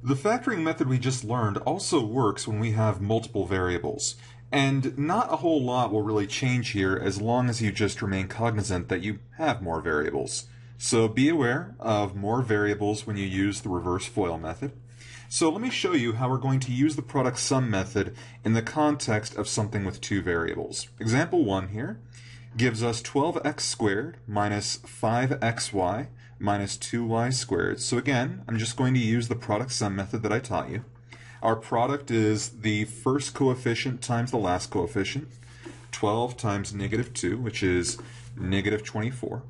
The factoring method we just learned also works when we have multiple variables. And not a whole lot will really change here as long as you just remain cognizant that you have more variables. So be aware of more variables when you use the reverse FOIL method. So let me show you how we're going to use the product sum method in the context of something with two variables. Example 1 here gives us 12x squared minus 5xy minus 2y squared. So again, I'm just going to use the product sum method that I taught you. Our product is the first coefficient times the last coefficient, 12 times negative 2, which is negative 24.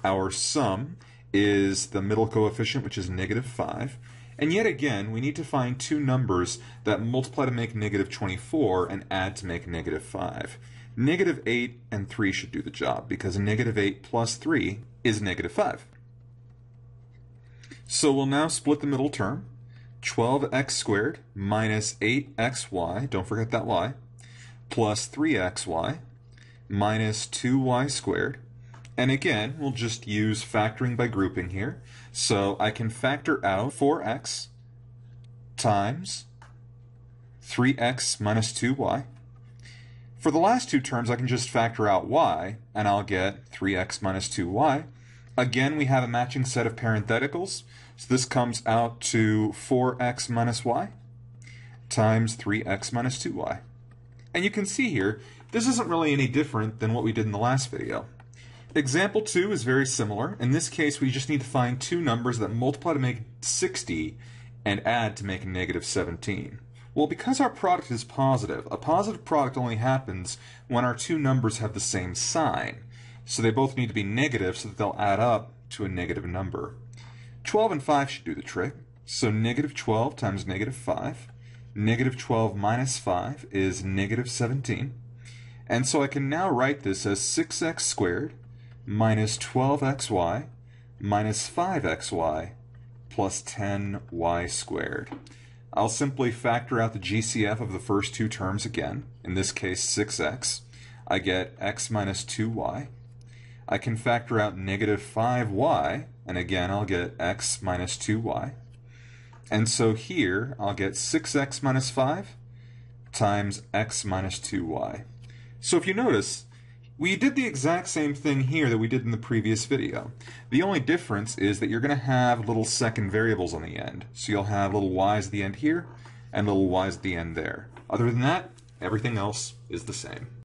Our sum is the middle coefficient, which is negative 5. And yet again, we need to find two numbers that multiply to make negative 24 and add to make negative 5. Negative 8 and 3 should do the job, because negative 8 plus 3 is negative 5. So we'll now split the middle term. 12x squared minus 8xy, don't forget that y, plus 3xy minus 2y squared. And again, we'll just use factoring by grouping here. So I can factor out 4x times 3x minus 2y. For the last two terms, I can just factor out y, and I'll get 3x minus 2y. Again, we have a matching set of parentheticals, so this comes out to 4x minus y times 3x minus 2y. And you can see here, this isn't really any different than what we did in the last video. Example 2 is very similar. In this case, we just need to find two numbers that multiply to make 60 and add to make negative 17. Well, because our product is positive, a positive product only happens when our two numbers have the same sign. So they both need to be negative so that they'll add up to a negative number. 12 and 5 should do the trick. So negative 12 times negative 5. Negative 12 minus 5 is negative 17. And so I can now write this as 6x squared minus 12xy minus 5xy plus 10y squared. I'll simply factor out the GCF of the first two terms again, in this case 6x. I get x minus 2y. I can factor out negative 5y, and again I'll get x minus 2y. And so here I'll get 6x minus 5 times x minus 2y. So if you notice, we did the exact same thing here that we did in the previous video. The only difference is that you're going to have little second variables on the end. So you'll have little y's at the end here and little y's at the end there. Other than that, everything else is the same.